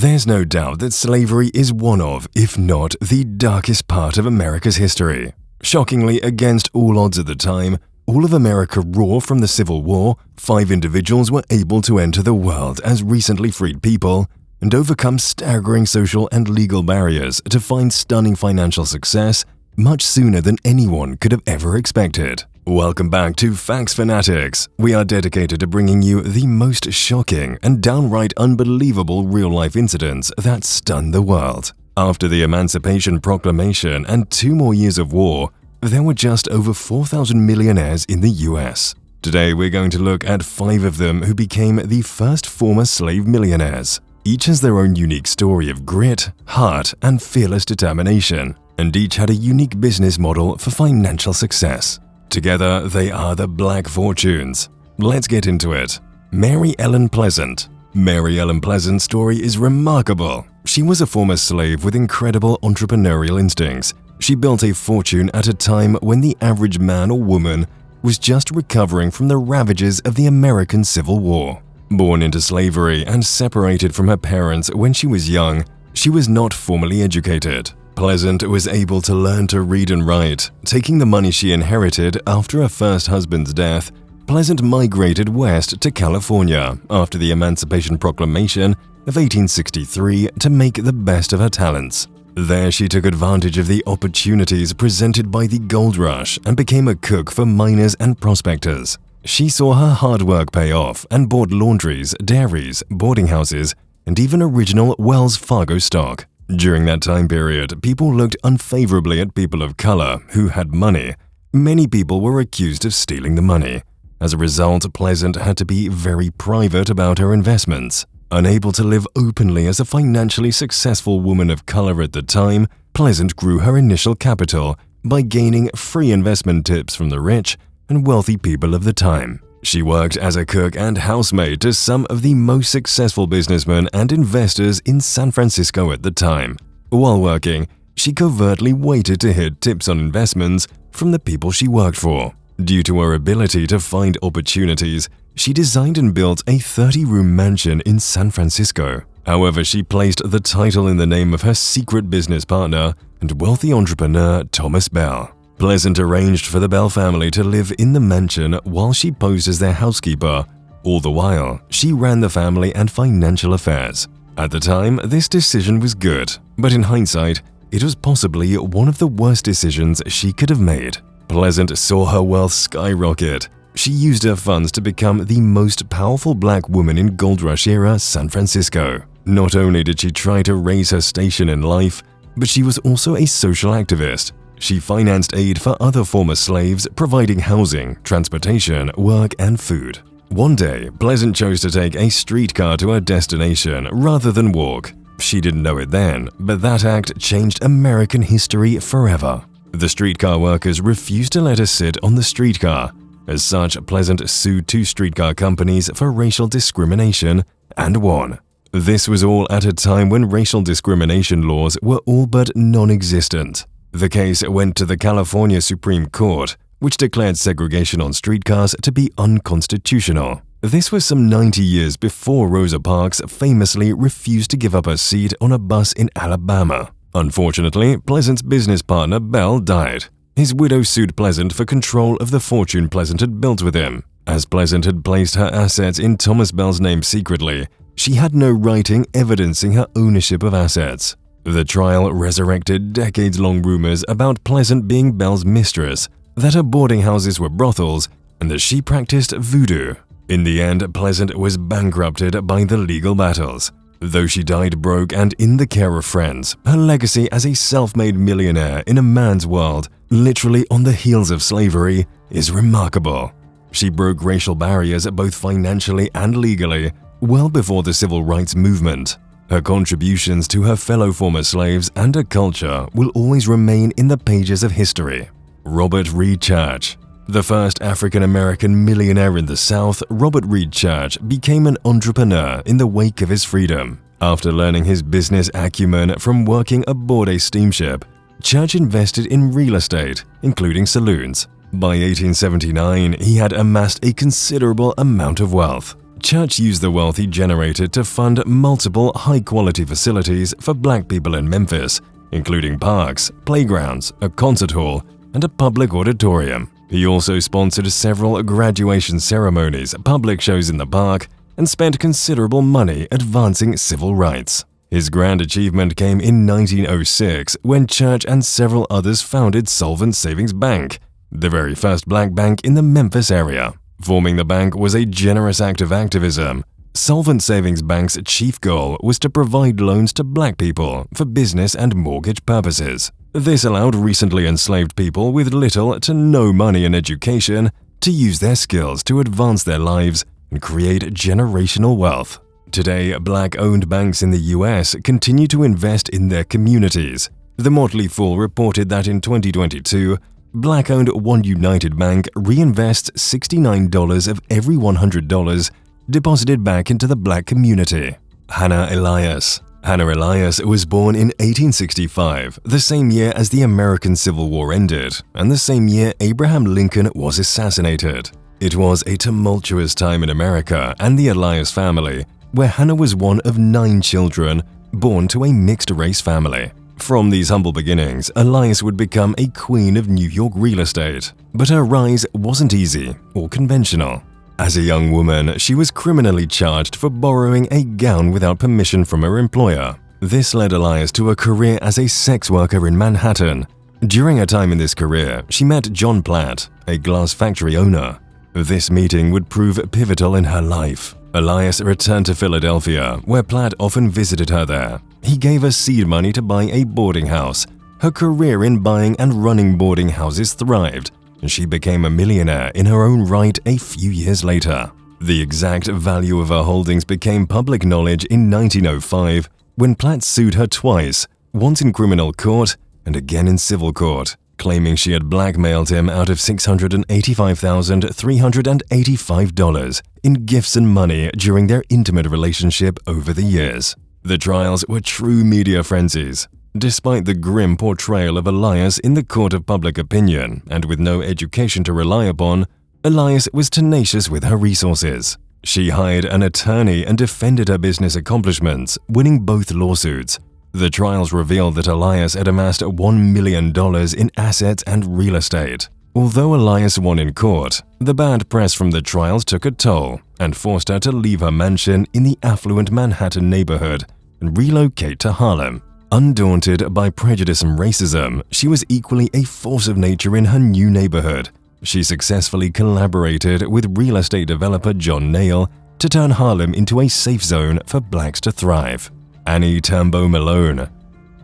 There's no doubt that slavery is one of, if not the darkest part of America's history. Shockingly, against all odds at the time, all of America raw from the Civil War, 5 individuals were able to enter the world as recently freed people and overcome staggering social and legal barriers to find stunning financial success much sooner than anyone could have ever expected. Welcome back to Facts Fanatics. We are dedicated to bringing you the most shocking and downright unbelievable real-life incidents that stunned the world. After the Emancipation Proclamation and 2 more years of war, there were just over 4,000 millionaires in the US. Today we're going to look at 5 of them who became the first former slave millionaires. Each has their own unique story of grit, heart, and fearless determination, and each had a unique business model for financial success. Together, they are the Black Fortunes. Let's get into it. Mary Ellen Pleasant. Mary Ellen Pleasant's story is remarkable. She was a former slave with incredible entrepreneurial instincts. She built a fortune at a time when the average man or woman was just recovering from the ravages of the American Civil War. Born into slavery and separated from her parents when she was young, she was not formally educated. Pleasant was able to learn to read and write. Taking the money she inherited after her first husband's death, Pleasant migrated west to California after the Emancipation Proclamation of 1863 to make the best of her talents. There she took advantage of the opportunities presented by the gold rush and became a cook for miners and prospectors. She saw her hard work pay off and bought laundries, dairies, boarding houses, and even original Wells Fargo stock. During that time period, people looked unfavorably at people of color who had money. Many people were accused of stealing the money. As a result, Pleasant had to be very private about her investments. Unable to live openly as a financially successful woman of color at the time, Pleasant grew her initial capital by gaining free investment tips from the rich and wealthy people of the time. She worked as a cook and housemaid to some of the most successful businessmen and investors in San Francisco at the time. While working, she covertly waited to hear tips on investments from the people she worked for. Due to her ability to find opportunities, she designed and built a 30-room mansion in San Francisco. However, she placed the title in the name of her secret business partner and wealthy entrepreneur Thomas Bell. Pleasant arranged for the Bell family to live in the mansion while she posed as their housekeeper. All the while, she ran the family and financial affairs. At the time, this decision was good, but in hindsight, it was possibly one of the worst decisions she could have made. Pleasant saw her wealth skyrocket. She used her funds to become the most powerful black woman in Gold Rush era San Francisco. Not only did she try to raise her station in life, but she was also a social activist. She financed aid for other former slaves, providing housing, transportation, work, and food. One day, Pleasant chose to take a streetcar to her destination rather than walk. She didn't know it then, but that act changed American history forever. The streetcar workers refused to let her sit on the streetcar. As such, Pleasant sued 2 streetcar companies for racial discrimination and won. This was all at a time when racial discrimination laws were all but non-existent. The case went to the California Supreme Court, which declared segregation on streetcars to be unconstitutional. This was some 90 years before Rosa Parks famously refused to give up her seat on a bus in Alabama. Unfortunately, Pleasant's business partner Bell died. His widow sued Pleasant for control of the fortune Pleasant had built with him. As Pleasant had placed her assets in Thomas Bell's name secretly, she had no writing evidencing her ownership of assets. The trial resurrected decades-long rumors about Pleasant being Bell's mistress, that her boarding houses were brothels, and that she practiced voodoo. In the end, Pleasant was bankrupted by the legal battles. Though she died broke and in the care of friends, her legacy as a self-made millionaire in a man's world, literally on the heels of slavery, is remarkable. She broke racial barriers both financially and legally, well before the civil rights movement. Her contributions to her fellow former slaves and her culture will always remain in the pages of history. Robert Reed Church. The first African-American millionaire in the South, Robert Reed Church became an entrepreneur in the wake of his freedom. After learning his business acumen from working aboard a steamship, Church invested in real estate, including saloons. By 1879, he had amassed a considerable amount of wealth. Church used the wealth he generated to fund multiple high-quality facilities for black people in Memphis, including parks, playgrounds, a concert hall, and a public auditorium. He also sponsored several graduation ceremonies, public shows in the park, and spent considerable money advancing civil rights. His grand achievement came in 1906 when Church and several others founded Solvent Savings Bank, the very first black bank in the Memphis area. Forming the bank was a generous act of activism. Solvent Savings Bank's chief goal was to provide loans to black people for business and mortgage purposes. This allowed recently enslaved people with little to no money and education to use their skills to advance their lives and create generational wealth. Today, black-owned banks in the US continue to invest in their communities. The Motley Fool reported that in 2022, black-owned One United Bank reinvests $69 of every $100 deposited back into the black community. Hannah Elias. Hannah Elias was born in 1865, the same year as the American Civil War ended, and the same year Abraham Lincoln was assassinated. It was a tumultuous time in America and the Elias family, where Hannah was one of 9 children born to a mixed-race family. From these humble beginnings, Elias would become a queen of New York real estate, but her rise wasn't easy or conventional. As a young woman, she was criminally charged for borrowing a gown without permission from her employer. This led Elias to a career as a sex worker in Manhattan. During her time in this career, she met John Platt, a glass factory owner. This meeting would prove pivotal in her life. Elias returned to Philadelphia, where Platt often visited her there. He gave her seed money to buy a boarding house. Her career in buying and running boarding houses thrived, and she became a millionaire in her own right a few years later. The exact value of her holdings became public knowledge in 1905 when Platt sued her twice, once in criminal court and again in civil court, claiming she had blackmailed him out of $685,385 in gifts and money during their intimate relationship over the years. The trials were true media frenzies. Despite the grim portrayal of Elias in the court of public opinion and with no education to rely upon, Elias was tenacious with her resources. She hired an attorney and defended her business accomplishments, winning both lawsuits. The trials revealed that Elias had amassed $1 million in assets and real estate. Although Elias won in court, the bad press from the trials took a toll and forced her to leave her mansion in the affluent Manhattan neighborhood and relocate to Harlem. Undaunted by prejudice and racism, she was equally a force of nature in her new neighborhood. She successfully collaborated with real estate developer John Nail to turn Harlem into a safe zone for blacks to thrive. Annie Tambo Malone.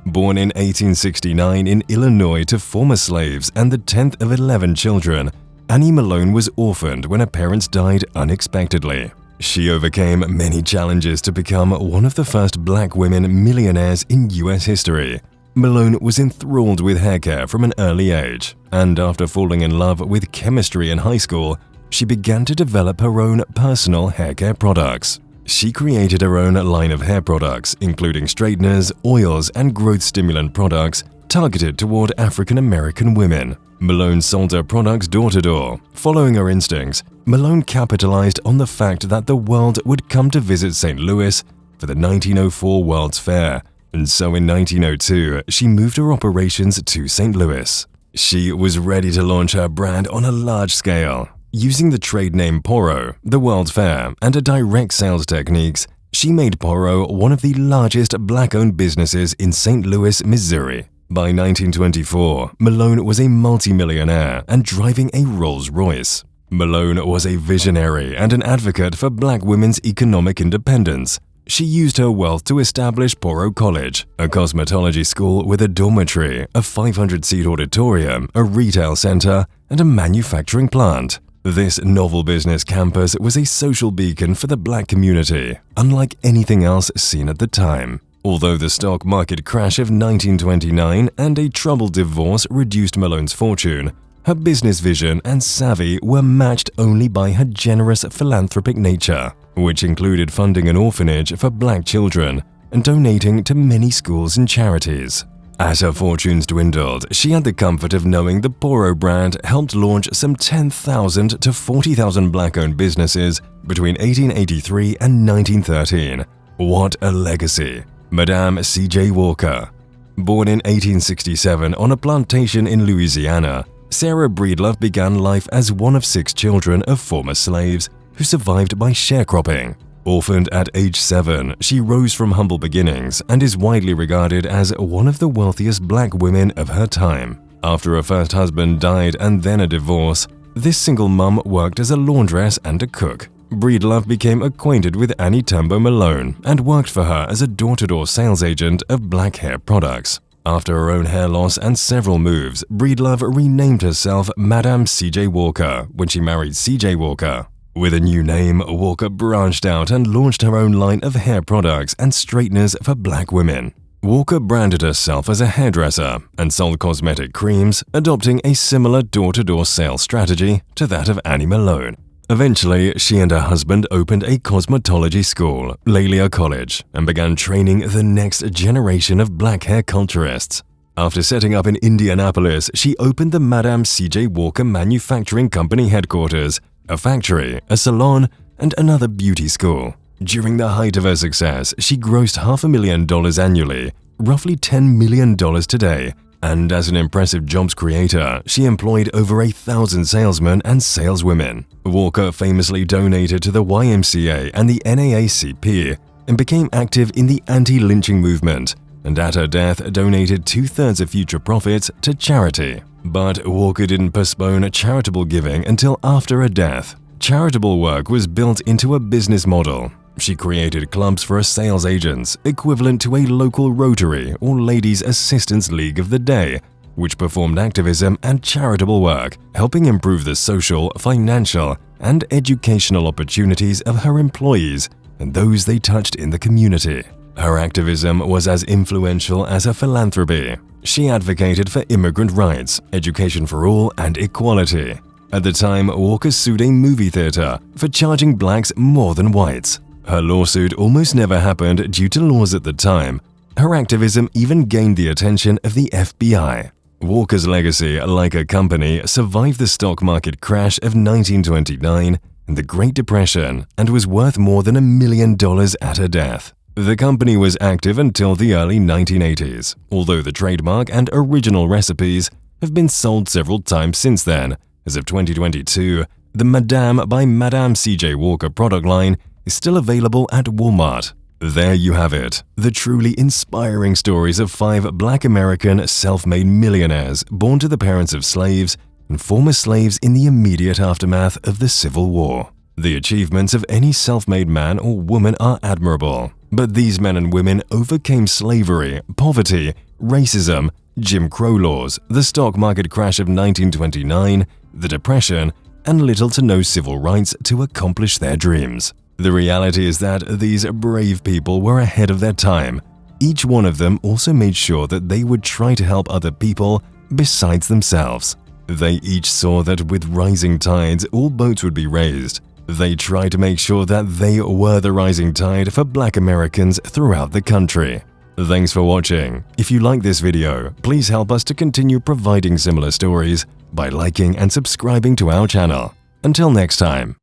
Born in 1869 in Illinois to former slaves and the 10th of 11 children, Annie Malone was orphaned when her parents died unexpectedly. She overcame many challenges to become one of the first black women millionaires in US history. Malone was enthralled with hair care from an early age, and after falling in love with chemistry in high school, she began to develop her own personal hair care products. She created her own line of hair products, including straighteners, oils, and growth stimulant products targeted toward African American women. Malone sold her products door-to-door. Following her instincts, Malone capitalized on the fact that the world would come to visit St. Louis for the 1904 World's Fair, and so in 1902, she moved her operations to St. Louis. She was ready to launch her brand on a large scale. Using the trade name Poro, the World's Fair, and her direct sales techniques, she made Poro one of the largest black-owned businesses in St. Louis, Missouri. By 1924, Malone was a multimillionaire and driving a Rolls-Royce. Malone was a visionary and an advocate for black women's economic independence. She used her wealth to establish Poro College, a cosmetology school with a dormitory, a 500-seat auditorium, a retail center, and a manufacturing plant. This novel business campus was a social beacon for the black community, unlike anything else seen at the time. Although the stock market crash of 1929 and a troubled divorce reduced Malone's fortune, her business vision and savvy were matched only by her generous philanthropic nature, which included funding an orphanage for black children and donating to many schools and charities. As her fortunes dwindled, she had the comfort of knowing the Poro brand helped launch some 10,000 to 40,000 black-owned businesses between 1883 and 1913. What a legacy! Madame C.J. Walker. Born in 1867 on a plantation in Louisiana, Sarah Breedlove began life as one of 6 children of former slaves who survived by sharecropping. Orphaned at age 7, she rose from humble beginnings and is widely regarded as one of the wealthiest black women of her time. After her first husband died and then a divorce, this single mum worked as a laundress and a cook. Breedlove became acquainted with Annie Tambo Malone and worked for her as a door-to-door sales agent of black hair products. After her own hair loss and several moves, Breedlove renamed herself Madame C.J. Walker when she married C.J. Walker. With a new name, Walker branched out and launched her own line of hair products and straighteners for black women. Walker branded herself as a hairdresser and sold cosmetic creams, adopting a similar door-to-door sales strategy to that of Annie Malone. Eventually, she and her husband opened a cosmetology school, Lelia College, and began training the next generation of black hair culturists. After setting up in Indianapolis, she opened the Madame C.J. Walker Manufacturing Company headquarters, a factory, a salon, and another beauty school. During the height of her success, she grossed $500,000 annually, roughly $10 million today, and as an impressive jobs creator, she employed over 1,000 salesmen and saleswomen. Walker famously donated to the YMCA and the NAACP and became active in the anti-lynching movement, and at her death donated 2/3 of future profits to charity. But Walker didn't postpone charitable giving until after her death. Charitable work was built into a business model. She created clubs for her sales agents, equivalent to a local Rotary or Ladies' Assistance League of the day, which performed activism and charitable work, helping improve the social, financial, and educational opportunities of her employees and those they touched in the community. Her activism was as influential as her philanthropy. She advocated for immigrant rights, education for all, and equality. At the time, Walker sued a movie theater for charging blacks more than whites. Her lawsuit almost never happened due to laws at the time. Her activism even gained the attention of the FBI. Walker's legacy, like her company, survived the stock market crash of 1929 and the Great Depression and was worth more than $1 million at her death. The company was active until the early 1980s, although the trademark and original recipes have been sold several times since then. As of 2022, the Madame by Madame C.J. Walker product line is still available at Walmart. There you have it, the truly inspiring stories of 5 black American self-made millionaires born to the parents of slaves and former slaves in the immediate aftermath of the Civil War. The achievements of any self-made man or woman are admirable, but these men and women overcame slavery, poverty, racism, Jim Crow laws, the stock market crash of 1929, the Depression, and little to no civil rights to accomplish their dreams. The reality is that these brave people were ahead of their time. Each one of them also made sure that they would try to help other people besides themselves. They each saw that with rising tides, all boats would be raised. They tried to make sure that they were the rising tide for black Americans throughout the country. Thanks for watching. If you like this video, please help us to continue providing similar stories by liking and subscribing to our channel. Until next time.